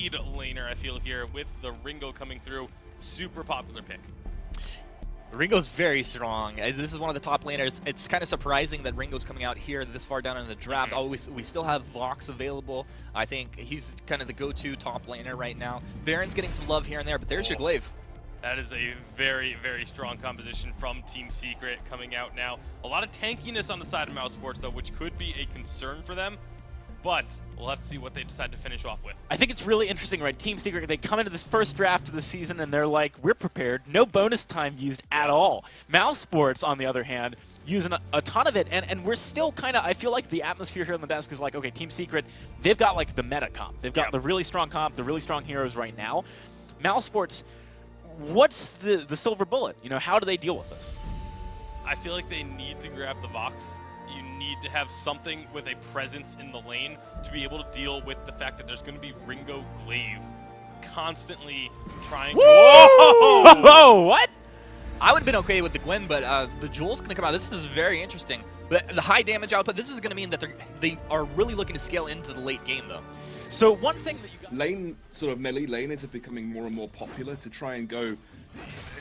lead laner, I feel, here with the Ringo coming through. Super popular pick. Ringo's very strong. This is one of the top laners. It's kind of surprising that Ringo's coming out here this far down in the draft. We still have Vox available. I think he's kind of the go-to top laner right now. Baron's getting some love here and there, but there's your glaive. That is a very, very strong composition from Team Secret coming out now. A lot of tankiness on the side of MouseSports, though, which could be a concern for them. But we'll have to see what they decide to finish off with. I think it's really interesting, right? Team Secret, they come into this first draft of the season and they're like, we're prepared. No bonus time used at all. MouseSports, on the other hand, using a ton of it. And we're still kind of, I feel like the atmosphere here on the desk is like, okay, Team Secret, they've got like the meta comp. They've got the really strong comp, the really strong heroes right now. MouseSports, what's the silver bullet? You know, how do they deal with this? I feel like they need to grab the Vox. You need to have something with a presence in the lane to be able to deal with the fact that there's going to be Ringo Glaive constantly trying. Whoa! What? I would have been okay with the Gwen, but the Jewel's going to come out. This is very interesting. But the high damage output, this is going to mean that they are really looking to scale into the late game, though. So one thing that you got... Lane, sort of melee laners are becoming more and more popular to try and go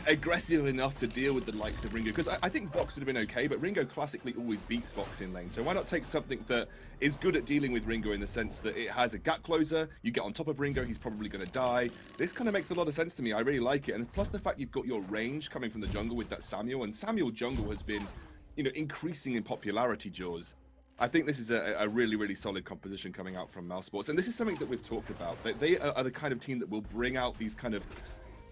aggressive enough to deal with the likes of Ringo, because I think Vox would have been okay, but Ringo classically always beats Vox in lane, so why not take something that is good at dealing with Ringo in the sense that it has a gap closer, you get on top of Ringo, he's probably going to die. This kind of makes a lot of sense to me. I really like it, and plus the fact you've got your range coming from the jungle with that Samuel, and Samuel jungle has been, you know, increasing in popularity, Jaws. I think this is a really, really solid composition coming out from MouseSports, and this is something that we've talked about. They are the kind of team that will bring out these kind of,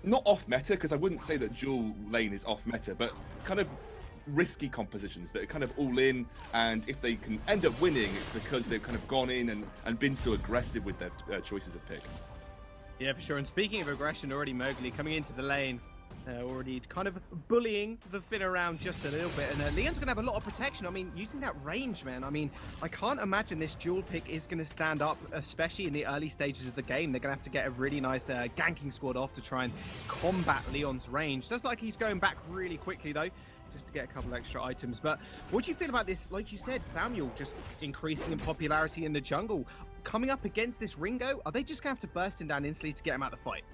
not off meta, because I wouldn't say that dual lane is off meta, but kind of risky compositions that are kind of all in, and if they can end up winning, it's because they've kind of gone in and been so aggressive with their choices of pick. Yeah, for sure. And speaking of aggression, already Mowgli coming into the lane, already kind of bullying the Finn around just a little bit. And Leon's going to have a lot of protection. I mean, using that range, man. I mean, I can't imagine this dual pick is going to stand up, especially in the early stages of the game. They're going to have to get a really nice ganking squad off to try and combat Leon's range. Does like he's going back really quickly, though, just to get a couple extra items. But what do you feel about this? Like you said, Samuel just increasing in popularity in the jungle. Coming up against this Ringo, are they just going to have to burst him down instantly to get him out of the fight?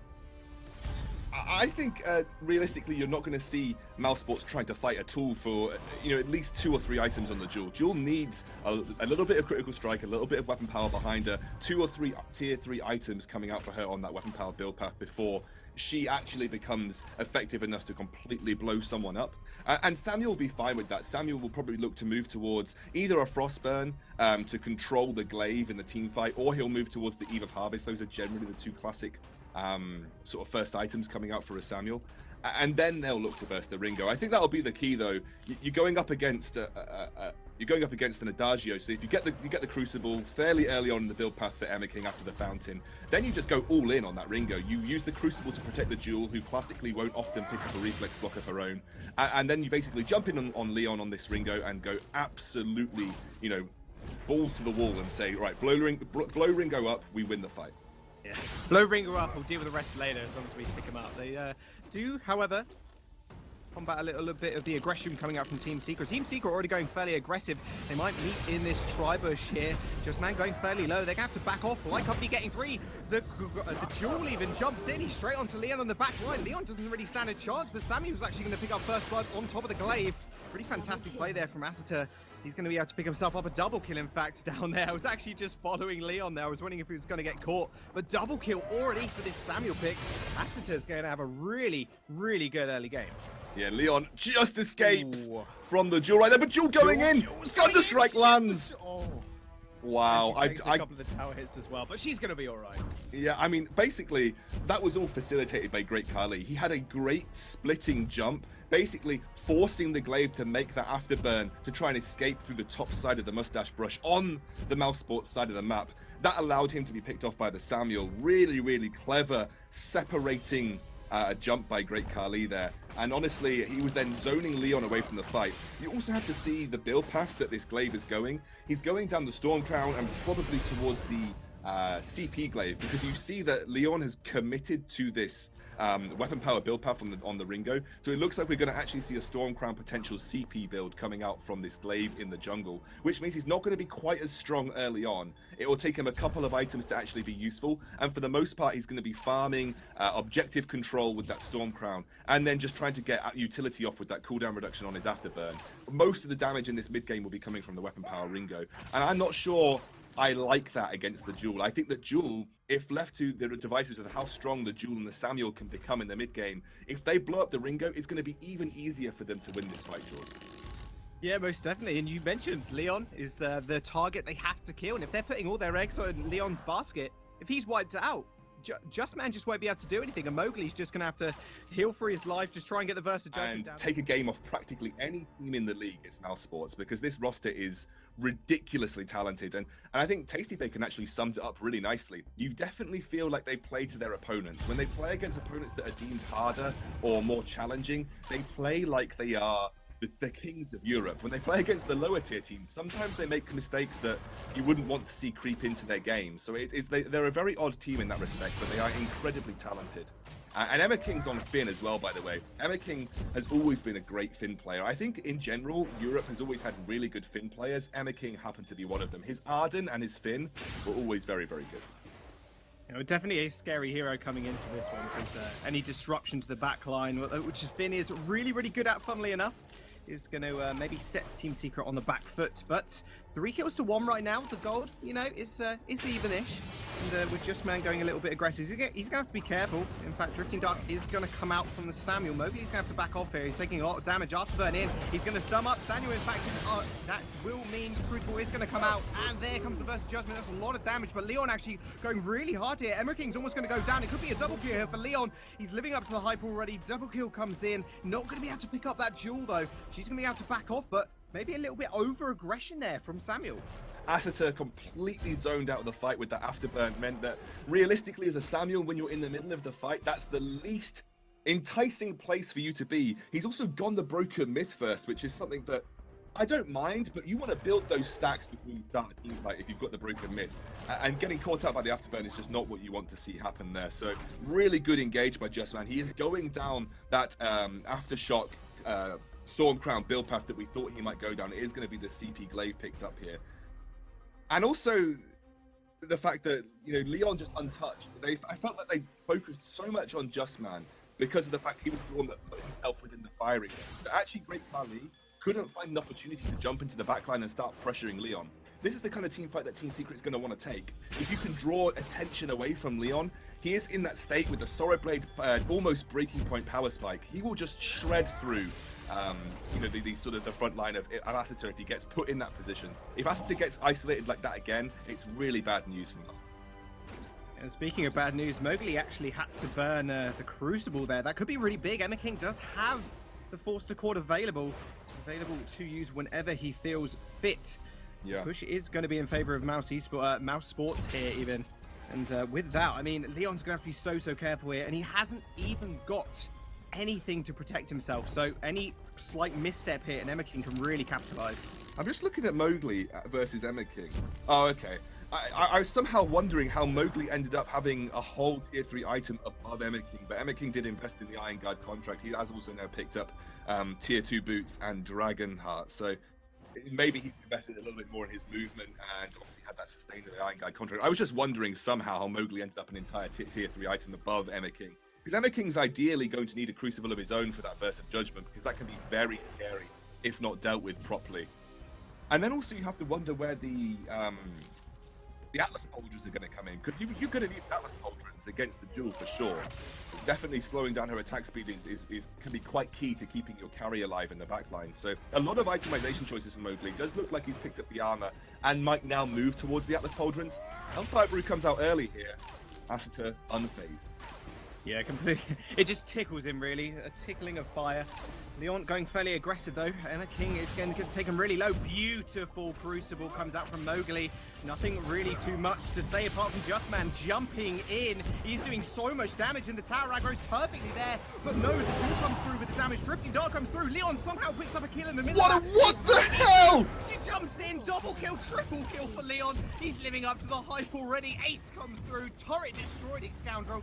I think realistically, you're not going to see MouseSports trying to fight at all for at least 2 or 3 items on the Jewel. Jewel needs a little bit of critical strike, a little bit of weapon power behind her, 2 or 3 tier 3 items coming out for her on that weapon power build path before she actually becomes effective enough to completely blow someone up. And Samuel will be fine with that. Samuel will probably look to move towards either a Frostburn to control the glaive in the team fight, or he'll move towards the Eve of Harvest. Those are generally the 2 classic sort of first items coming out for a Samuel, and then they'll look to burst the Ringo. I think that'll be the key, though. You're going up against an Adagio, so if you get the Crucible fairly early on in the build path for Emma King after the Fountain, then you just go all in on that Ringo. You use the Crucible to protect the Jewel, who classically won't often pick up a reflex block of her own, and then you basically jump in on Leon on this Ringo and go absolutely, balls to the wall and say, right, blow Ringo up, we win the fight. Yeah. Blow Ringo up, we'll deal with the rest later as long as we pick him up. They do, however, combat a little bit of the aggression coming out from Team Secret. Team Secret already going fairly aggressive. They might meet in this tri-bush here. Just Man going fairly low. They're going to have to back off. Light Company getting 3. The Jewel even jumps in. He's straight onto Leon on the back line. Leon doesn't really stand a chance, but Samuel's actually going to pick up first blood on top of the glaive. Pretty fantastic play there from Asita. He's going to be able to pick himself up a double kill, in fact, down there. I was actually just following Leon there. I was wondering if he was going to get caught. But double kill already for this Samuel pick. Asita's going to have a really, really good early game. Yeah, Leon just escapes from the Jewel right there, but Jewel going in! Thunderstrike lands! Wow. And she takes a couple of the tower hits as well, but she's going to be all right. Yeah, I mean, basically, that was all facilitated by Great Khali. He had a great splitting jump, basically forcing the glaive to make that afterburn to try and escape through the top side of the mustache brush on the MouseSports side of the map. That allowed him to be picked off by the Samuel. Really, really clever separating jump by Great Khali there. And honestly, he was then zoning Leon away from the fight. You also have to see the build path that this glaive is going. He's going down the Storm Crown and probably towards the CP glaive, because you see that Leon has committed to this weapon power build path on the Ringo. So it looks like we're going to actually see a Stormcrown potential CP build coming out from this glaive in the jungle, which means he's not going to be quite as strong early on. It will take him a couple of items to actually be useful, and for the most part he's going to be farming objective control with that Stormcrown, and then just trying to get utility off with that cooldown reduction on his afterburn. Most of the damage in this mid game will be coming from the weapon power Ringo, and I'm not sure I like that against the Jewel. I think that Jewel, if left to the devices with how strong the Jewel and the Samuel can become in the mid game, if they blow up the Ringo, it's going to be even easier for them to win this fight, Jaws. Yeah, most definitely. And you mentioned Leon is the target they have to kill. And if they're putting all their eggs on Leon's basket, if he's wiped out, Justman just won't be able to do anything. And Mowgli's just going to have to heal for his life, just try and get the Versa Judgment down. And take a game off practically any team in the league is MouseSports, because this roster is ridiculously talented. And I think Tasty Bacon actually summed it up really nicely. You definitely feel like they play to their opponents. When they play against opponents that are deemed harder or more challenging, they play like they are the kings of Europe. When they play against the lower tier teams, sometimes they make mistakes that you wouldn't want to see creep into their game. So they're a very odd team in that respect, but they are incredibly talented. And Emma King's on Finn as well, by the way. Emma King has always been a great Finn player. I think in general, Europe has always had really good Finn players. Emma King happened to be one of them. His Arden and his Finn were always very, very good. You know, definitely a scary hero coming into this one, because any disruption to the back line, which Finn is really, really good at, funnily enough, is going to maybe set Team Secret on the back foot. But 3 kills to 1 right now. The gold, you know, is even-ish. And with Justman going a little bit aggressive, he's going to have to be careful. In fact, Drifting Dark is going to come out from the Samuel. Mowgli's going to have to back off here. He's taking a lot of damage. Afterburn in. He's going to stun up Samuel. In fact, that will mean Crucible is going to come out. And there comes the Versa Judgment. That's a lot of damage. But Leon actually going really hard here. Emma King's almost going to go down. It could be a double kill here for Leon. He's living up to the hype already. Double kill comes in. Not going to be able to pick up that Jewel, though. She's going to be able to back off, but maybe a little bit over aggression there from Samuel. Asita completely zoned out of the fight with that afterburn meant that realistically as a Samuel, when you're in the middle of the fight, that's the least enticing place for you to be. He's also gone the broken myth first, which is something that I don't mind, but you want to build those stacks before you start a team fight if you've got the broken myth. And getting caught out by the afterburn is just not what you want to see happen there. So really good engage by Justman. He is going down that Aftershock Stormcrown build path that we thought he might go down. It is going to be the CP glaive picked up here. And also the fact that, you know, Leon just untouched. I felt like they focused so much on Justman because of the fact he was the one that put himself within the firing range. But actually, Great Kali couldn't find an opportunity to jump into the backline and start pressuring Leon. This is the kind of team fight that Team Secret is going to want to take. If you can draw attention away from Leon, he is in that state with the Sorrow Blade almost breaking point power spike. He will just shred through you know, the sort of the front line of Asita if he gets put in that position. If Asita gets isolated like that again, it's really bad news for us. And speaking of bad news, Mowgli actually had to burn the Crucible there. That could be really big. Emma King does have the Force to Cord available to use whenever he feels fit. Yeah. Push is going to be in favor of MouseSports here even. And with that, I mean, Leon's going to have to be so careful here. And he hasn't even got anything to protect himself. So any slight misstep here and Emma King can really capitalize. I'm just looking at Mowgli versus Emma King. Oh, okay. I was somehow wondering how Mowgli ended up having a whole tier 3 item above Emma King, but Emma King did invest in the Iron Guard contract. He has also now picked up tier 2 boots and Dragon Heart, so maybe he invested a little bit more in his movement and obviously had that sustained in the Iron Guard contract. I was just wondering somehow how Mowgli ended up an entire tier 3 item above Emma King. Because Emma King's ideally going to need a Crucible of his own for that Versa Judgment, because that can be very scary if not dealt with properly. And then also you have to wonder where the Atlas Pauldrons are going to come in, because you're going to need Atlas Pauldrons against the Jewel for sure. Definitely slowing down her attack speed can be quite key to keeping your carry alive in the backline. So a lot of itemization choices for Mowgli. It does look like he's picked up the armor and might now move towards the Atlas Pauldrons. Hellfire Brew comes out early here. Asita unfazed. Yeah, completely. It just tickles him, really. A tickling of fire. Leon going fairly aggressive though. Emma King is going to take him really low. Beautiful Crucible comes out from Mowgli. Nothing really too much to say apart from Justman jumping in. He's doing so much damage and the tower aggro's perfectly there. But no, the Jewel comes through with the damage. Drifting Dart comes through. Leon somehow picks up a kill in the middle. What the hell? She jumps in. Double kill, triple kill for Leon. He's living up to the hype already. Ace comes through. Turret destroyed, Scoundrel.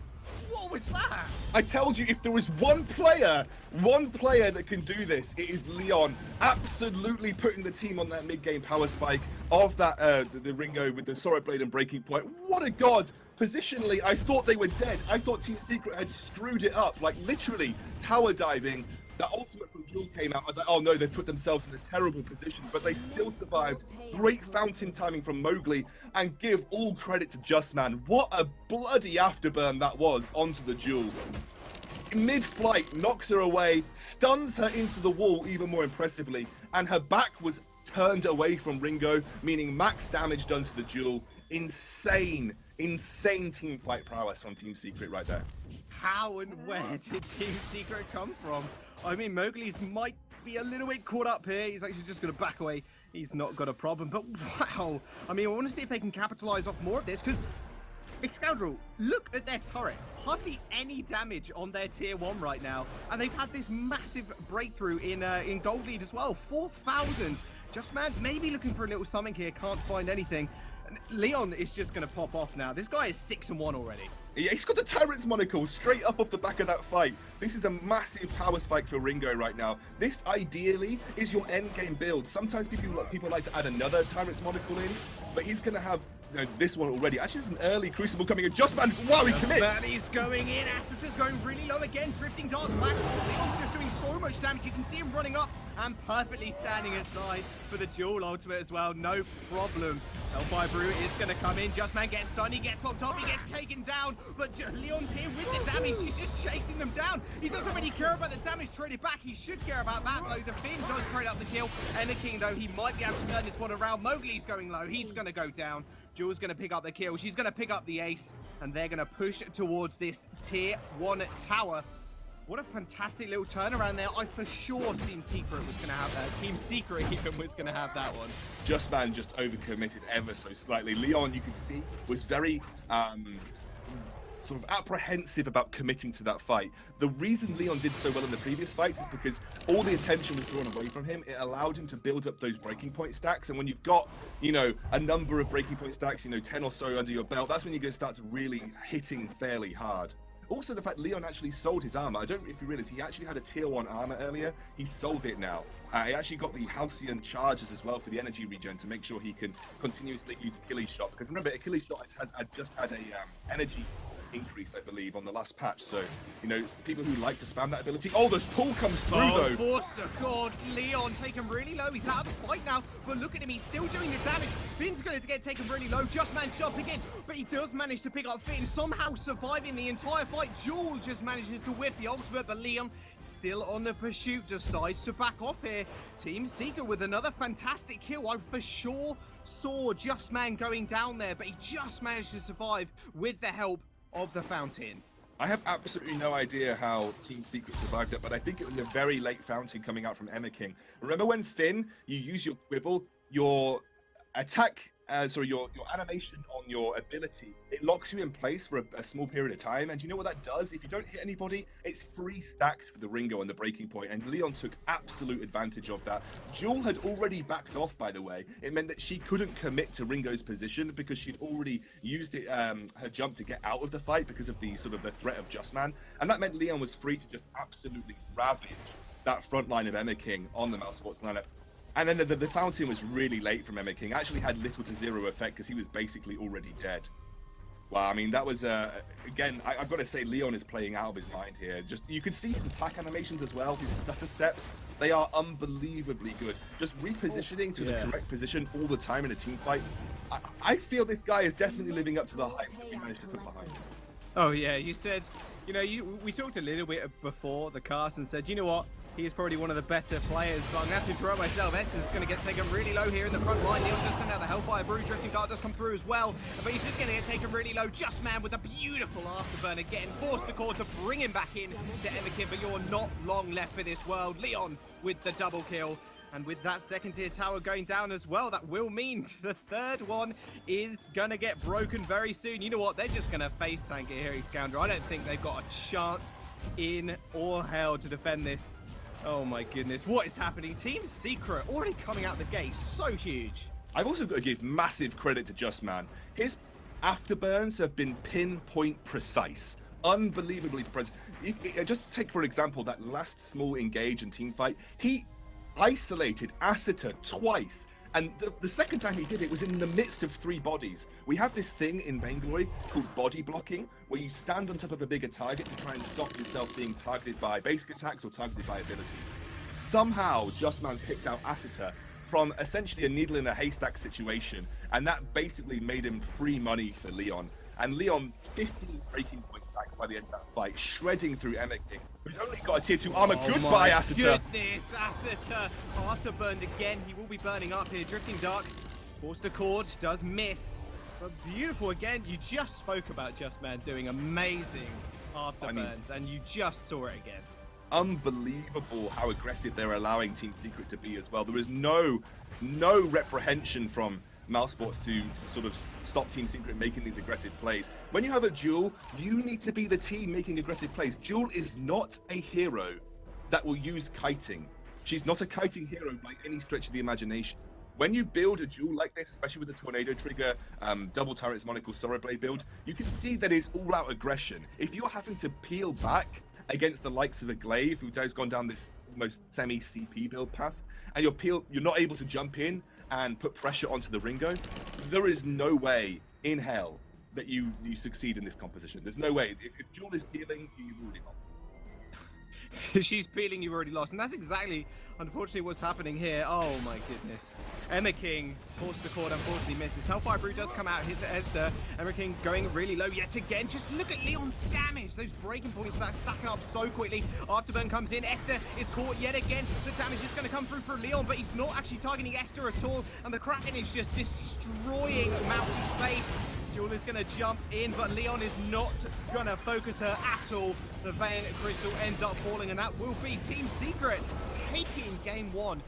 What was that? I told you, if there was one player that can do this, it is Leon. Absolutely putting the team on that mid-game power spike of that the Ringo with the Sorrow Blade and Breaking Point. What a god! Positionally, I thought they were dead. I thought Team Secret had screwed it up, like literally tower diving. The ultimate from Jewel came out. I was like, oh no, they've put themselves in a terrible position, but they still survived. Great fountain timing from Mowgli, and give all credit to Justman. What a bloody afterburn that was onto the Jewel. Mid-flight, knocks her away, stuns her into the wall even more impressively, and her back was turned away from Ringo, meaning max damage done to the Jewel. Insane team fight prowess from Team Secret right there. How and where did Team Secret come from? I mean, Mowgli's might be a little bit caught up here. He's actually just going to back away. He's not got a problem, but wow. I mean, I want to see if they can capitalize off more of this, because Scoundrel, look at their turret. Hardly any damage on their tier 1 right now, and they've had this massive breakthrough in gold lead as well. 4,000. Justman maybe looking for a little something here, can't find anything. Leon is just going to pop off now. This guy is 6-1 already. Yeah, he's got the Tyrant's monocle straight up off the back of that fight. This is a massive power spike for Ringo right now. This, ideally, is your endgame build. Sometimes people like to add another Tyrant's monocle in, but he's going to have this one already. Actually, there's an early Crucible coming in. Justman, wow, he commits! Justman is going in. Asta's going really low again. Drifting Dark back. Leon's just doing so much damage. You can see him running up and perfectly standing aside for the Jewel ultimate as well. No problem. Hellfire Brew is going to come in. Justman gets stunned. He gets locked up. He gets taken down. But Leon's here with the damage. He's just chasing them down. He doesn't really care about the damage traded back. He should care about that, though. The Finn does trade up the kill. Emma King, though, he might be able to turn this one around. Mowgli's going low. He's going to go down. Jewel's going to pick up the kill. She's going to pick up the ace. And they're going to push towards this tier 1 tower. What a fantastic little turnaround there. I for sure Team Secret was going to have that. Team Secret even was going to have that one. Justman just overcommitted ever so slightly. Leon, you can see, was very sort of apprehensive about committing to that fight. The reason Leon did so well in the previous fights is because all the attention was drawn away from him. It allowed him to build up those breaking point stacks, and when you've got, a number of breaking point stacks, 10 or so under your belt, that's when you're going to start to really hitting fairly hard. Also, the fact Leon actually sold his armor. I don't know if you realize he actually had a tier 1 armor earlier. He sold it now. He actually got the Halcyon charges as well for the energy regen to make sure he can continuously use Achilles shot. Because remember, Achilles shot has just had a energy increase, I believe, on the last patch. So, it's the people who like to spam that ability. Oh, the pull comes through, though. Forster, God, Leon taken really low. He's out of the fight now, but look at him. He's still doing the damage. Finn's going to get taken really low. Justman jumping in, but he does manage to pick up Finn, somehow surviving the entire fight. Jewel just manages to whip the ultimate, but Leon still on the pursuit, decides to back off here. Team Secret with another fantastic kill. I for sure saw Justman going down there, but he just managed to survive with the help of the fountain. I have absolutely no idea how Team Secret survived it, but I think it was a very late fountain coming out from Emma King. Remember when Finn, you use your quibble, your attack, your animation on your ability, it locks you in place for a small period of time, and you know what that does? If you don't hit anybody, it's free stacks for the Ringo and the breaking point, and Leon took absolute advantage of that. Jewel had already backed off, by the way. It meant that she couldn't commit to Ringo's position because she'd already used it, her jump to get out of the fight because of the threat of Justman, and that meant Leon was free to just absolutely ravage that front line of Emma King on the MouseSports lineup. And then the fountain was really late from Emma King. Actually had little to zero effect because he was basically already dead. Wow, I mean, that was, again, I've got to say, Leon is playing out of his mind here. Just, you can see his attack animations as well, his stutter steps. They are unbelievably good. Just repositioning to the correct position all the time in a team fight. I feel this guy is definitely living up to the hype that we managed to put behind him. Oh yeah, you said, we talked a little bit before the cast and said, you know what? He is probably one of the better players, but I'm going to have to interrupt myself. Esther's going to get taken really low here in the front line. Leon just sent out the Hellfire Brew. Drifting Dart does come through as well, but he's just going to get taken really low. Just Man with a beautiful afterburner, getting forced to core to bring him back in to Emikin, but you're not long left for this world. Leon with the double kill. And with that second tier tower going down as well, that will mean the third one is going to get broken very soon. You know what? They're just going to face tank it here, Scoundrel. I don't think they've got a chance in all hell to defend this. Oh my goodness, what is happening? Team Secret already coming out the gate, so huge. I've also got to give massive credit to Just Man. His afterburns have been pinpoint precise. Unbelievably precise. Just take for example that last small engage and team fight. He isolated Asita twice. And the second time he did it was in the midst of 3 bodies. We have this thing in Vainglory called body blocking, where you stand on top of a bigger target to try and stop yourself being targeted by basic attacks or targeted by abilities. Somehow, Just Man picked out Asita from essentially a needle in a haystack situation, and that basically made him free money for Leon. And Leon, 15 breaking point stacks by the end of that fight, shredding through Emikin, who's only got a tier 2 armor. Goodbye, Asita. Goodness, Asita. Afterburned again. He will be burning up here. Drifting Dark, forced accord, does miss. But beautiful again. You just spoke about Just Man doing amazing afterburns, and you just saw it again. Unbelievable how aggressive they're allowing Team Secret to be as well. There is no reprehension from MouseSports to sort of stop Team Secret making these aggressive plays. When you have a Jewel, you need to be the team making aggressive plays. Jewel is not a hero that will use kiting. She's not a kiting hero by any stretch of the imagination. When you build a Jewel like this, especially with the Tornado Trigger, double turrets, monocle, Sorrow Blade build, you can see that it's all-out aggression. If you're having to peel back against the likes of a Glaive, who has gone down this almost semi-CP build path, and you're not able to jump in and put pressure onto the Ringo, there is no way in hell that you succeed in this composition. There's no way. If Jewel is peeling, you've already lost. She's peeling, you've already lost. And that's exactly, unfortunately, what's happening here. Oh my goodness. Emikin, forced to cord, unfortunately misses. Hellfire Brew does come out. Here's Esther. Emikin going really low yet again. Just look at Leon's damage. Those breaking points that are stacking up so quickly. Afterburn comes in. Esther is caught yet again. The damage is going to come through for Leon, but he's not actually targeting Esther at all. And the Kraken is just destroying Mouse's face. Jewel is going to jump in, but Leon is not going to focus her at all. The Vein Crystal ends up falling, and that will be Team Secret taking game 1